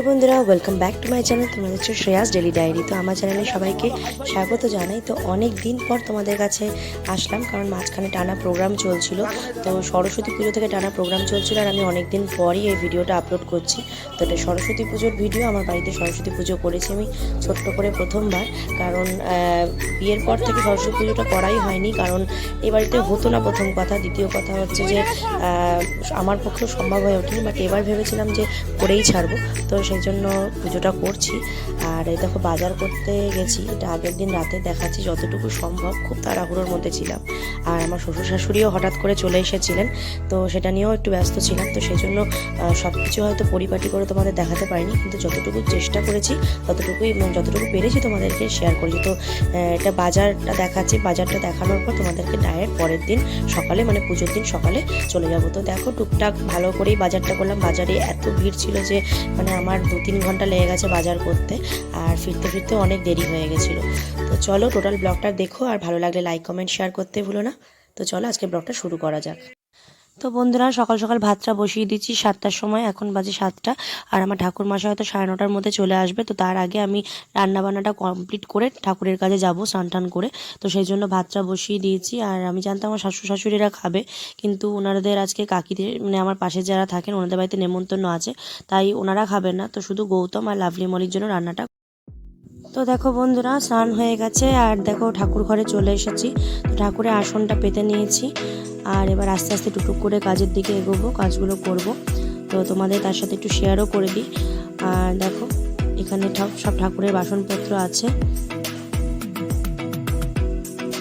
বন্ধুরা welcome back to my channel. তোমরা হচ্ছে শ্রেয়াস ডেলি ডায়েরি। তো আমার চ্যানেলে সবাইকে স্বাগত জানাই। তো অনেক দিন পর তোমাদের কাছে আসলাম, কারণ মাঝখানে টানা প্রোগ্রাম চলছিল। তো সরস্বতী পুজো থেকে টানা প্রোগ্রাম চলছিল, আর আমি অনেক দিন পরই এই ভিডিওটা আপলোড করছি। তো এটা সরস্বতী পুজোর ভিডিও। আমার বাড়িতে সরস্বতী পুজো করেছি আমি ছোট্ট করে প্রথমবার, কারণ বিয়ের পর থেকে সরস্বতী পুজোটা করাই হয়নি, কারণ এ বাড়িতে হতো না প্রথম কথা। দ্বিতীয় কথা হচ্ছে যে আমার পক্ষেও সম্ভব হয়ে ওঠেনি, বাট এবার ভেবেছিলাম যে করেই ছাড়বো, তো সেই জন্য পুজোটা করছি। আর এই দেখো বাজার করতে গেছি, এটা আগের দিন রাতে দেখাচ্ছি যতটুকু সম্ভব। খুব তাড়াহুড়োর মধ্যে ছিলাম, আর আমার শ্বশুর শাশুড়িও হঠাৎ করে চলে এসেছিলেন, তো সেটা নিয়েও একটু ব্যস্ত ছিলাম। তো সেই জন্য সব কিছু হয়তো পরিপাটি করে তোমাদের দেখাতে পারিনি, কিন্তু যতটুকু চেষ্টা করেছি ততটুকুই, যতটুকু পেরেছি তোমাদেরকে শেয়ার করেছি। তো এটা বাজারটা দেখাচ্ছি। বাজারটা দেখানোর পর তোমাদেরকে ডাইরেক্ট পরের দিন সকালে, মানে পুজোর দিন সকালে চলে যাবো। তো দেখো টুকটাক ভালো করেই বাজারটা করলাম। বাজারে এত ভিড় ছিল যে মানে আমার 2-3 ঘন্টা লেগে গেছে বাজার করতে, আর ফিরতে ফিরতে অনেক দেরি হয়ে গেছিলো। তো চলো টোটাল ব্লগটা দেখো, আর ভালো লাগলে লাইক কমেন্ট শেয়ার করতে ভুলো না। তো চলো আজকে ব্লগটা শুরু করা যাক। তো বন্ধুরা সকাল সকাল ভাতটা বসিয়ে দিচ্ছি 7টার সময়, এখন বাজে 7টা। আর আমার ঠাকুরমশাই হয়তো 9:30টার মধ্যে চলে আসবে। তো তার আগে আমি রান্নাবান্নাটা কমপ্লিট করে ঠাকুরের কাছে যাবো স্নান টান করে। তো সেই জন্য ভাতটা বসিয়ে দিয়েছি। আর আমি জানতাম আমার শ্বশুর শাশুড়িরা খাবে, কিন্তু ওনাদের আজকে কাকিদের, মানে আমার পাশে যারা থাকেন ওনাদের বাড়িতে নেমন্তন্ন আছে, তাই ওনারা খাবেন না। তো শুধু গৌতম আর লাভলি মলির জন্য রান্নাটা। তো দেখো বন্ধুরা স্নান হয়ে গেছে, আর দেখো ঠাকুর ঘরে চলে এসেছি। তো ঠাকুরের আসনটা পেতে নিয়েছি, আর এবার আস্তে আস্তে টুকটুক করে কাজের দিকে এগোবো, কাজগুলো করব। তো তোমাদের তার সাথে একটু শেয়ারও করে দিই। আর দেখো এখানে সব ঠাকুরের বাসনপত্র আছে।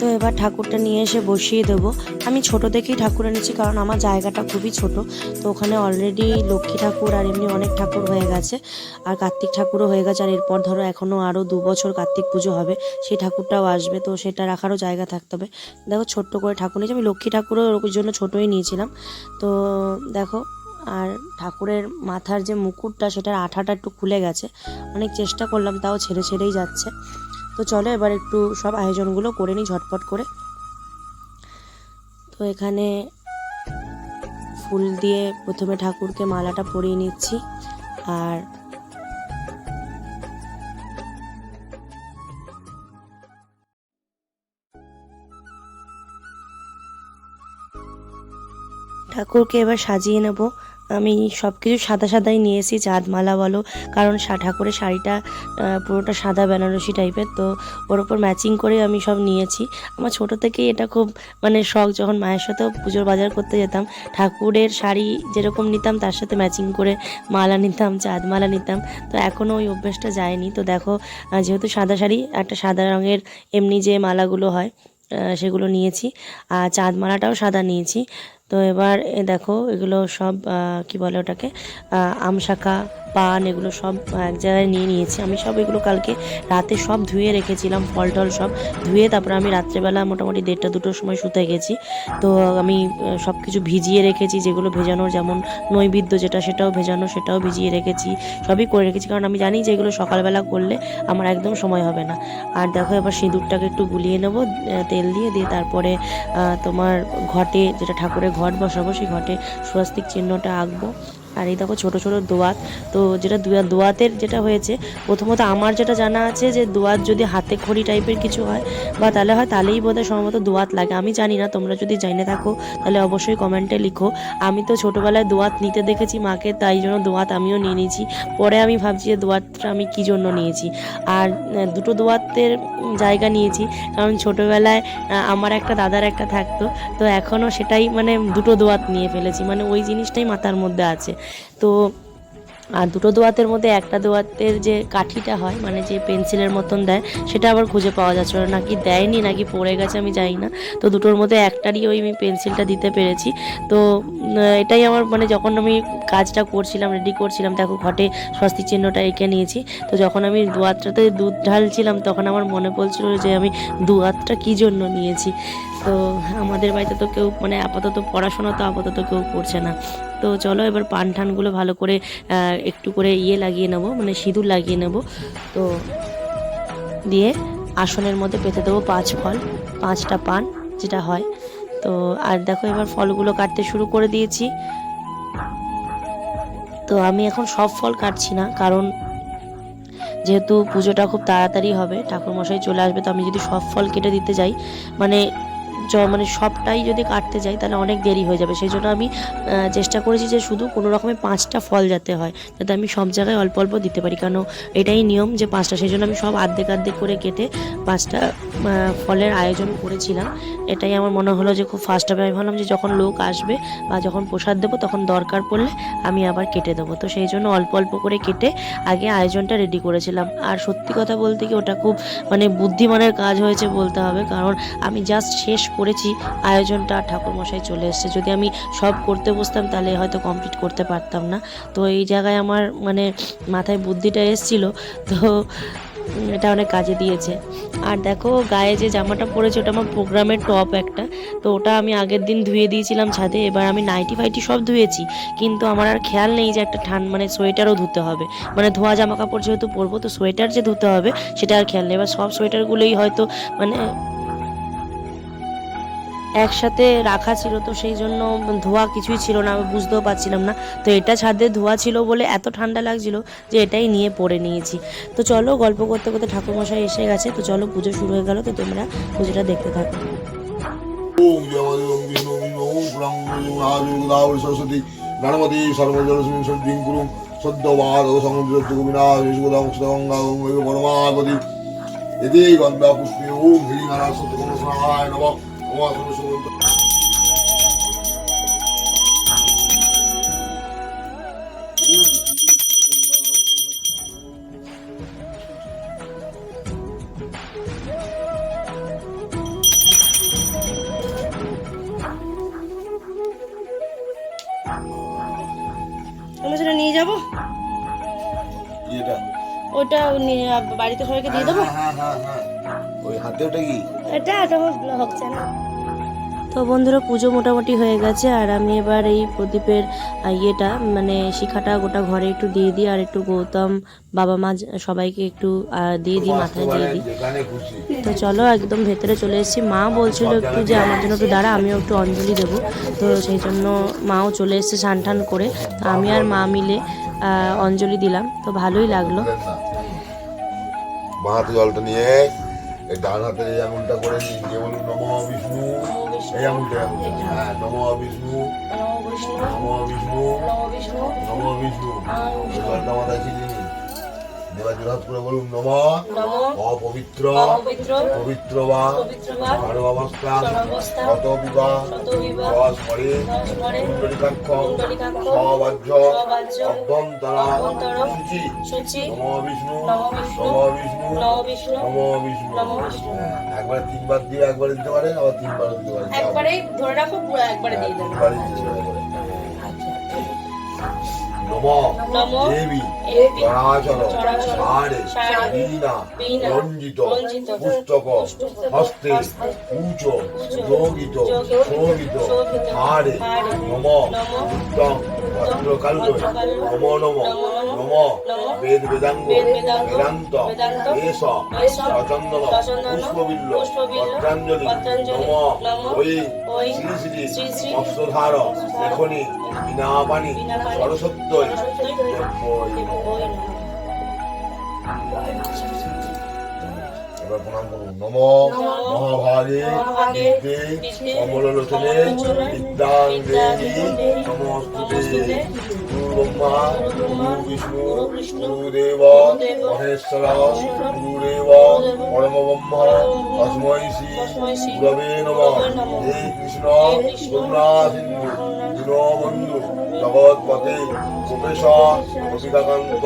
তো এবার ঠাকুরটা নিয়ে এসে বসিয়ে দেবো। আমি ছোট দেখেই ঠাকুর এনেছি, কারণ আমার জায়গাটা খুবই ছোট। তো ওখানে অলরেডি লক্ষ্মী ঠাকুর আর এমনি অনেক ঠাকুর হয়ে গেছে, আর কার্তিক ঠাকুরও হয়ে গেছে। আর এরপর ধরো এখনও আরও 2 বছর কার্তিক পুজো হবে, সেই ঠাকুরটাও আসবে, তো সেটা রাখারও জায়গা থাকতে হবে। দেখো ছোট্ট করে ঠাকুর নিয়েছি আমি। লক্ষ্মী ঠাকুরও ওর জন্য ছোটোই নিয়েছিলাম। তো দেখো, আর ঠাকুরের মাথার যে মুকুটটা সেটার আঠাটা একটু খুলে গেছে। অনেক চেষ্টা করলাম, তাও ছেড়ে ছেড়েই যাচ্ছে। তো চলো এবার একটু সব আয়োজনগুলো করে নিই ঝটপট করে। তো এখানে ফুল দিয়ে প্রথমে ঠাকুরকে মালাটা পরিয়ে নিচ্ছি। আর ঠাকুরকে এবার সাজিয়ে নেব। আমি সব কিছু সাদা সাদাই নিয়েছি, চাঁদমালা বলো, কারণ ঠাকুরের শাড়িটা পুরোটা সাদা বেনারসি টাইপের, তো ওর ওপর ম্যাচিং করে আমি সব নিয়েছি। আমার ছোট থেকেই এটা খুব মানে শখ, যখন মায়ের সাথেও পুজোর বাজার করতে যেতাম ঠাকুরের শাড়ি যেরকম নিতাম তার সাথে ম্যাচিং করে মালা নিতাম, চাঁদমালা নিতাম। তো এখনও ওই অভ্যেসটা যায়নি। তো দেখো যেহেতু সাদা শাড়ি, একটা সাদা রঙের এমনি যে মালাগুলো হয় সেগুলো নিয়েছি, আর চাঁদমালাটাও সাদা নিয়েছি। তো এবার দেখো এগুলো সব কি বলে ওটাকে, আমশাখা, পান, এগুলো সব এক জায়গায় নিয়ে নিয়েছি আমি। সব এগুলো কালকে রাতে সব ধুয়ে রেখেছিলাম, ফল টল সব ধুয়ে তারপর আমি রাত্রেবেলা মোটামুটি 1:30-2টোর সময় শুতে গেছি। তো আমি সব কিছু ভিজিয়ে রেখেছি, যেগুলো ভেজানোর, যেমন নৈবেদ্য যেটা সেটাও ভেজানো, সেটাও ভিজিয়ে রেখেছি, সবই করে রেখেছি, কারণ আমি জানি যে এগুলো সকালবেলা করলে আমার একদম সময় হবে না। আর দেখো এবার সিঁদুরটাকে একটু গুলিয়ে নেবো তেল দিয়ে, তারপরে তোমার ঘটে, যেটা ঠাকুরের ঘট বসাবো, সেই ঘটে স্বস্তিক চিহ্নটা আঁকবো। আর এই দেখো ছোটো ছোটো দোয়াত। তো যেটা দোয়াতের যেটা হয়েছে, প্রথমত আমার যেটা জানা আছে যে দোয়াত যদি হাতে খড়ি টাইপের কিছু হয় বা তাহলে হয়, তাহলেই বোধহয় সম্ভবত দোয়াত লাগে। আমি জানি না, তোমরা যদি জেনে থাকো তাহলে অবশ্যই কমেন্টে লিখো। আমি তো ছোটোবেলায় দোয়াত নিতে দেখেছি মাকে, তাই জন্য দোয়াত আমিও নিয়ে নিয়েছি। পরে আমি ভাবছি যে দোয়াতটা আমি কী জন্য নিয়েছি। আর দুটো দোয়াতের জায়গা নিয়েছি, কারণ ছোটোবেলায় আমার একটা দাদার একটা থাকতো, তো এখনও সেটাই মানে দুটো দোয়াত নিয়ে ফেলেছি, মানে ওই জিনিসটাই মাথার মধ্যে আছে। তো আর দুটো দোয়াতের মধ্যে একটা দোয়াতের যে কাঠিটা হয়, মানে যে পেন্সিলের মতন দেয়, সেটা আবার খুঁজে পাওয়া যাচ্ছিল না, নাকি দেয়নি নাকি পড়ে গেছে আমি জানি না। তো দুটোর মধ্যে একটারই ওই আমি পেন্সিলটা দিতে পেরেছি। তো এটাই আমার মানে যখন আমি কাজটা করছিলাম, রেডি করছিলাম, দেখো ঘটে স্বস্তিক চিহ্নটা এঁকে নিয়েছি। তো যখন আমি দোয়াতটাতে দুধ ঢালছিলাম তখন আমার মনে পড়ছিল যে আমি দোয়াতটা কী জন্য নিয়েছি। তো আমাদের বাড়িতে তো কেউ মানে আপাতত পড়াশোনা তো আপাতত কেউ করছে না। তো চলো এবার পান ঠানগুলো ভালো করে একটু করে লাগিয়ে নেবো, মানে সিঁদুর লাগিয়ে নেব। তো দিয়ে আসনের মধ্যে পেতে দেবো 5 ফল, 5টা পান যেটা হয়। তো আর দেখো এবার ফলগুলো কাটতে শুরু করে দিয়েছি। তো আমি এখন সব ফল কাটছি না, কারণ যেহেতু পুজোটা খুব তাড়াতাড়ি হবে, ঠাকুরমশাই চলে আসবে, তো আমি যদি সব ফল কেটে দিতে যাই মানে মানে সবটাই যদি কাটতে যাই তাহলে অনেক দেরি হয়ে যাবে। সেই জন্য আমি চেষ্টা করেছি যে শুধু কোনো রকমে 5টা ফল যাতে হয়, যাতে আমি সব জায়গায় অল্প অল্প দিতে পারি, কারণ এটাই নিয়ম যে 5টা। সেই জন্য আমি সব আর্ধেক আর্ধেক করে কেটে 5টা ফলের আয়োজন করেছিলাম। এটাই আমার মনে হলো যে খুব ফাস্ট হবে। আমি ভাবলাম যে যখন লোক আসবে বা যখন প্রসাদ দেবো তখন দরকার পড়লে আমি আবার কেটে দেবো। তো সেই জন্য অল্প অল্প করে কেটে আগে আয়োজনটা রেডি করেছিলাম। আর সত্যি কথা বলতে কি ওটা খুব মানে বুদ্ধিমানের কাজ হয়েছে বলতে হবে, কারণ আমি জাস্ট শেষ করেছি আয়োজনটা, ঠাকুরমশাই চলে এসেছে। যদি আমি সব করতে বসতাম তাহলে হয়তো কমপ্লিট করতে পারতাম না। তো এই জায়গায় আমার মানে মাথায় বুদ্ধিটা এসেছিল, তো এটা অনেক কাজে দিয়েছে। আর দেখো গায়ে যে জামাটা পরেছে ওটা আমার প্রোগ্রামের টপ একটা, তো ওটা আমি আগের দিন ধুয়ে দিয়েছিলাম ছাদে। এবার আমি নাইটি ফাইটি সব ধুয়েছি, কিন্তু আমার আর খেয়াল নেই যে একটা মানে সোয়েটারও ধুতে হবে, মানে ধোয়া জামা কাপড় যেহেতু পরবো তো সোয়েটার যে ধুতে হবে সেটা আর খেয়াল নেই। এবার সব সোয়েটারগুলোই হয়তো মানে একসাথে রাখা ছিল, তো সেই জন্য ধোয়া কিছুই ছিল না, আমি বুঝতেও পারছিলাম না। তো এটা ছাদে ধোয়া ছিল বলে এত ঠান্ডা লাগছিল যে এটাই নিয়ে পরে নিয়েছি। তো চলো গল্প করতে করতে ঠাকুরমশাই এসে গেছে, তো চলো পুজো শুরু হয়ে গেল, তো তোমরা পুজোটা দেখতে থাকো। ওম জয় ওম বিষ্ণু বিষ্ণু ওম পুরাং গোদাবরী সরস্বতী গণপতি সর্বজলস্মিন সদ্দিং কুরুম সদ্যবাদ সমুদ্র গোবিনা গঙ্গা ওম পরমাগতি এতে গন্ধা পুষ্পে ওম হ্রিং হরা সত্যগঙ্গায় নমঃ নমঃ সর্বসুমন্ত। আমরা সেটা নিয়ে যাবো, এটা ওটা বাড়িতে সবাইকে দিয়ে দেবো। হ্যাঁ হ্যাঁ হ্যাঁ ওই হাতে ওটা কি এটা হচ্ছে না। তো বন্ধুরা পুজো মোটামুটি হয়ে গেছে, আর আমি এবার এই প্রদীপের ইয়েটা মানে শিখাটা গোটা ঘরে একটু দিয়ে দিই, আর একটু গৌতম বাবা মা সবাইকে একটু দিয়ে দিই, মাথায় দিয়ে দিই। তো চলো একদম ভেতরে চলে এসেছি। মা বলছিল একটু যে আমার জন্য একটু দাঁড়া, আমিও একটু অঞ্জলি দেবো। তো সেই জন্য মাও চলে এসেছে স্নান টান করে, তো আমি আর মা মিলে অঞ্জলি দিলাম, তো ভালোই লাগলো। বাঁ হাতে জলটা নিয়ে এই ডান হাতে এই আঙুলটা করে নিন, যে বলুন নমঃ বিষ্ণু, এই আঙুলটা হ্যাঁ নমঃ বিষ্ণু নমঃ বিষ্ণু নমঃ বিষ্ণু, জলটা মাথায় ছিটিয়ে নিন। এবার জোরহাত করে বলুন নমঃ অপবিত্র পবিত্র বা সর্বাবস্থা কত বিবাহ দশ পরে কুণ্ডলিকাক্ষ সবাহ্য অভ্যন্তরা শুচি নমঃ বিষ্ণু নমঃ বিষ্ণু নমঃ বিষ্ণু। একবার 3বার দিয়ে একবার দিতে পারেন, আবার 3বার দিতে পারেন, একবারেই ধরে রাখো, পুরো একবারে দিয়ে দেবো। নমঃ দেবী চরাচর সারে বীণা রঞ্জিত পুস্তক হস্তে উচ যোগিত শোভিত হারে নমঃ উত্তম ভদ্রকাল্য নমো নমঃ নমঃ বেদ বেদাঙ্গ বেদান্ত এষ সচন্দন পুষ্পবিল্ল পত্রাঞ্জলি নমঃ ওই শ্রী শ্রী মৎস্যধার লেখনী বিনাপানি সরস্বত্যই। এবার প্রণাম করুন। নমঃ মহাভাগে বিদ্যে কমললোচনে বিদ্যাং দেবী নমস্তুতে। গুরু ব্রহ্মা গুরু বিষ্ণু গুরুদেব মহেশ্বর গুরুদেব পরমব্রহ্ম তস্मै শ্রী গুরবে নমঃ। হে কৃষ্ণ করুণা সিন্ধু দীনবন্ধু জগৎপতে গোপেশ গোপিকাকান্ত।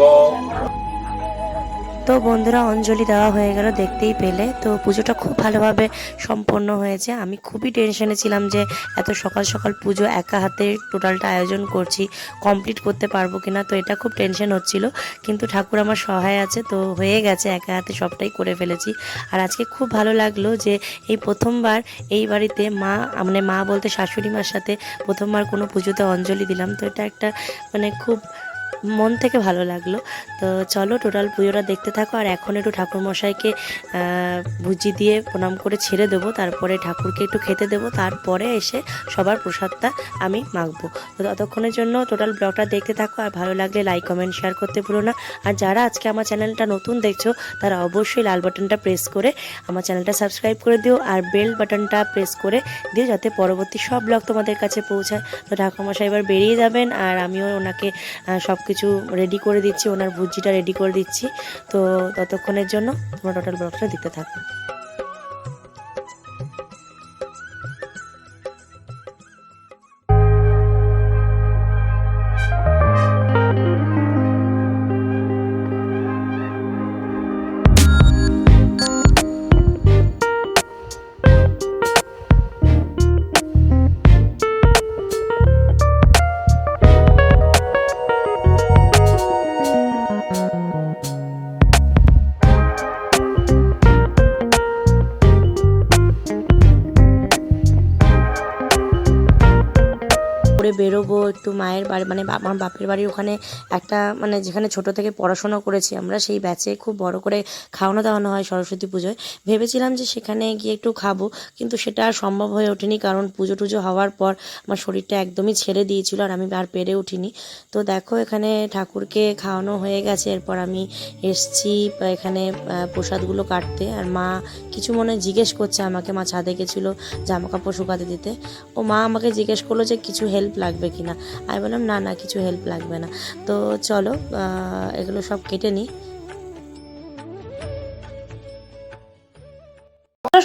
তো বন্ধুরা অঞ্জলি দেওয়া হয়ে গেল, দেখতেই পেলে। তো পুজোটা খুব ভালোভাবে সম্পন্ন হয়েছে। আমি খুবই টেনশনে ছিলাম যে এত সকাল সকাল পুজো একা হাতে টোটালটা আয়োজন করছি, কমপ্লিট করতে পারবো কিনা, তো এটা খুব টেনশন হচ্ছিল। কিন্তু ঠাকুর আমার সহায় আছে, তো হয়ে গেছে, একা হাতে সবটাই করে ফেলেছি। আর আজকে খুব ভালো লাগলো যে এই প্রথমবার এই বাড়িতে মা মানে মা বলতে শাশুড়ি মার সাথে প্রথমবার কোনো পুজোতে অঞ্জলি দিলাম। তো এটা একটা মানে খুব মন থেকে ভালো লাগলো। তো চলো টোটাল পুজোটা দেখতে থাকো। আর এখন একটু ঠাকুরমশাইকে ভুজি দিয়ে প্রণাম করে ছেড়ে দেবো, তারপরে ঠাকুরকে একটু খেতে দেবো, তারপরে এসে সবার প্রসাদটা আমি মাখবো। তো ততক্ষণের জন্য টোটাল ব্লগটা দেখতে থাকো, আর ভালো লাগলে লাইক কমেন্ট শেয়ার করতে ভুলো না। আর যারা আজকে আমার চ্যানেলটা নতুন দেখছো তারা অবশ্যই লাল বাটনটা প্রেস করে আমার চ্যানেলটা সাবস্ক্রাইব করে দিও, আর বেল বাটনটা প্রেস করে দিও যাতে পরবর্তী সব ব্লগ তোমাদের কাছে পৌঁছায়। তো ঠাকুরমশাই এবার বেরিয়ে যাবেন, আর আমিও ওনাকে সব কিছু রেডি করে দিচ্ছি, ওনার ভুজিটা রেডি করে দিচ্ছি। তো ততক্ষণের জন্য তোমরা টোটাল ব্লগটা দিতে থাকো। করে বেরোবো একটু মায়ের বাড়ি, মানে আমার বাপের বাড়ির ওখানে একটা, মানে যেখানে ছোট থেকে পড়াশোনা করেছি আমরা, সেই ব্যাচে খুব বড় করে খাওয়ানো দাওয়ানো হয় সরস্বতী পুজোয়। ভেবেছিলাম যে সেখানে গিয়ে একটু খাবো, কিন্তু সেটা আর সম্ভব হয়ে ওঠেনি, কারণ পুজো টুজো হওয়ার পর আমার শরীরটা একদমই ছেড়ে দিয়েছিল, আর আমি আর পেরে উঠিনি। তো দেখো এখানে ঠাকুরকে খাওয়ানো হয়ে গেছে, এরপর আমি এসছি এখানে প্রসাদগুলো কাটতে। আর মা কিছু মনে জিজ্ঞেস করছে আমাকে, মা ছাদে গেছিলো জামা কাপড় শুকাতে দিতে। ও মা আমাকে জিজ্ঞেস করলো যে কিছু হেল্প লাগবে কিনা। আমি বললাম না না, কিছু হেল্প লাগবে না। তো চলো এগুলো সব কেটে নিই।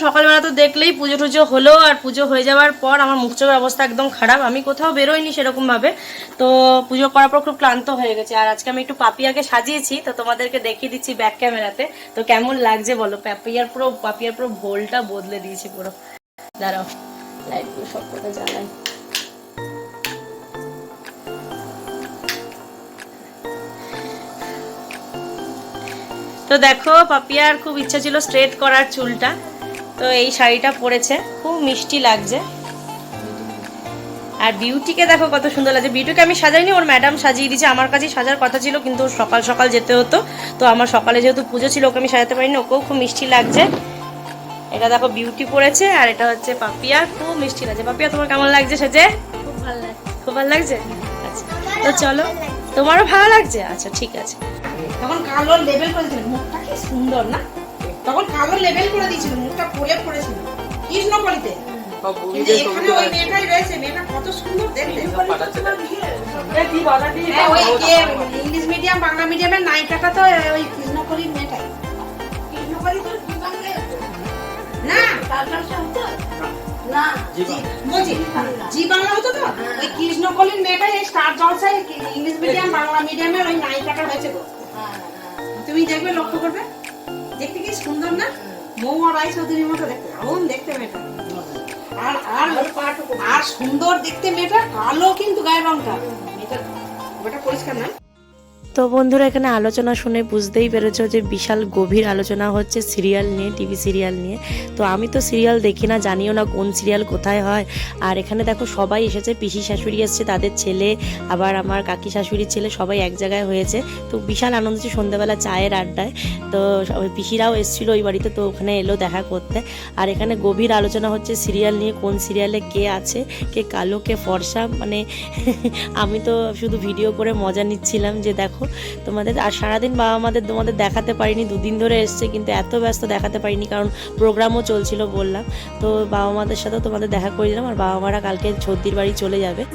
সকালবেলা তো দেখলেই পুজো টুজো হলো, আর পুজো হয়ে যাওয়ার পর আমার মুখ চোখের অবস্থা একদম খারাপ, আমি কোথাও বেরোইনি সেরকম ভাবে। তো পুজো করার পর খুব ক্লান্ত হয়ে গেছে। আর আজকে আমি একটু পাপিয়াকে সাজিয়েছি, তো তোমাদেরকে দেখিয়ে দিচ্ছি ব্যাক ক্যামেরাতে। তো কেমন লাগছে বলো? পাপিয়ার পুরো ভোলটা বদলে দিয়েছি পুরো। দাঁড়াও লাইটগুলো সব কথা জ্বালাই। তো দেখো পাপিয়ার খুব ইচ্ছা ছিল স্ট্রেট করার চুলটা, তো এই শাড়িটা পরেছে, খুব মিষ্টি লাগছে। আর বিউটিকে দেখো কত সুন্দর লাগছে। বিউটিকে আমি সাজাইনি, ওর ম্যাডাম সাজিয়ে দিয়েছে, আমার কাছেই সাজার কথা ছিল, কিন্তু সকাল সকাল যেতে হতো। তো আমার সকালে যেহেতু পুজো ছিল, ওকে আমি সাজাতে পারিনি, ওকেও খুব মিষ্টি লাগছে। এটা দেখো বিউটি পরেছে, আর এটা হচ্ছে পাপিয়া, খুব মিষ্টি লাগছে। পাপিয়া তোমার কেমন লাগছে সেজে? খুব ভালো লাগছে। খুব ভালো লাগছে? আচ্ছা তো চলো, তোমারও ভালো লাগছে? আচ্ছা ঠিক আছে। তখন কালোর লেবেল করে দিয়েছিল, মুখটা কি সুন্দর না, তখন কালোর লেবেল করে দিয়েছিল, মুখটা প্রলেপ করেছিল কৃষ্ণকলিতে। কিন্তু এখানে ওই মেয়েটাই রয়েছে, মেয়েটা কত সুন্দর দেখতে। ওই যে ইংলিশ মিডিয়াম বাংলা মিডিয়ামের নায়িকাটা তো ওই কৃষ্ণকলির মেয়েটাই। কৃষ্ণকলি তো না, না বলছি জি বাংলা হতো তো, ওই কৃষ্ণকলির মেয়েটাই এই স্টার জলসায় ইংলিশ মিডিয়াম বাংলা মিডিয়ামের ওই নায়িকাটা হয়েছে গো। তুমি দেখবে, লক্ষ্য করবে, দেখতে কি সুন্দর না, মৌয়া রায় চৌধুরীর মতো দেখতে, এমন দেখতে মেয়েটা। আর আর আর সুন্দর দেখতে মেয়েটা, কালো কিন্তু গায়ের রংটা, মেয়েটা ওটা পরিষ্কার না। তো বন্ধুরা এখানে আলোচনা শুনে বুঝতেই পেরেছো যে বিশাল গভীর আলোচনা হচ্ছে সিরিয়াল নিয়ে, টিভি সিরিয়াল নিয়ে। তো আমি তো সিরিয়াল দেখি না, জানিও না কোন সিরিয়াল কোথায় হয়। আর এখানে দেখো সবাই এসেছে, পিসি শাশুড়ি এসছে, তাদের ছেলে, আবার আমার কাকি শাশুড়ির ছেলে, সবাই এক জায়গায় হয়েছে। তো বিশাল আনন্দ হচ্ছে সন্ধ্যাবেলা চায়ের আড্ডায়। তো পিসিরাও এসেছিলো ওই বাড়িতে, তো ওখানে এলো দেখা করতে। আর এখানে গভীর আলোচনা হচ্ছে সিরিয়াল নিয়ে, কোন সিরিয়ালে কে আছে, কে কালো কে ফর্সা। মানে আমি তো শুধু ভিডিও করে মজা নিচ্ছিলাম যে দেখো তোমাদের। আর সারাদিন বাবা মাদের তোমাদের দেখাতে পারিনি, দুদিন ধরে এসছে, কিন্তু এত ব্যস্ত দেখাতে পারিনি, কারণ প্রোগ্রামও চলছিল বললাম। তো বাবা মাদের সাথেও তোমাদের দেখা করে দিলাম। আর বাবা মারা কালকে ছদ্দির বাড়ি চলে যাবে,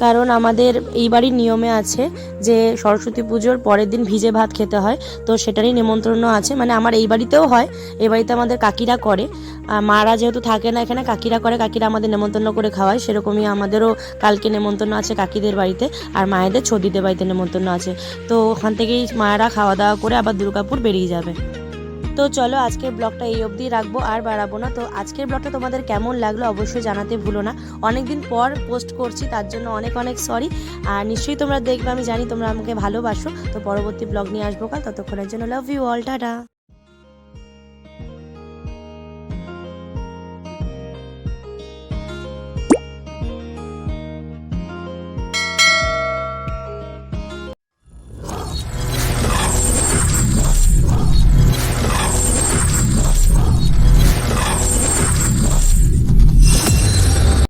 কারণ আমাদের এই বাড়ির নিয়মে আছে যে সরস্বতী পুজোর পরের দিন ভিজে ভাত খেতে হয়। তো সেটারই নিমন্ত্রণ আছে, মানে আমার এই বাড়িতেও হয়, এই বাড়িতে আমাদের কাকিরা করে। মারা যেহেতু থাকে না এখানে, কাকিরা করে, কাকিরা আমাদের নেমন্তন্ন করে খাওয়ায়। সেরকমই আমাদেরও কালকে নেমন্তন্ন আছে কাকিদের বাড়িতে, আর মায়েদের ছদিদের বাড়িতে নেমন্তন্ন আছে। তো ওখান থেকেই মায়েরা খাওয়া দাওয়া করে আবার দুর্গাপুর বেরিয়ে যাবে। তো চলো আজকের ব্লগটা এই অবধি রাখবো, আর বাড়াবো না। তো আজকের ব্লগটা তোমাদের কেমন লাগলো অবশ্যই জানাতে ভুলো না। অনেকদিন পর পোস্ট করছি, তার জন্য অনেক অনেক সরি। আর নিশ্চয়ই তোমরা দেখবে, আমি জানি তোমরা আমাকে ভালোবাসো। তো পরবর্তী ব্লগ নিয়ে আসবো কাল, ততক্ষণের জন্য লাভ ইউ অল, টাটা।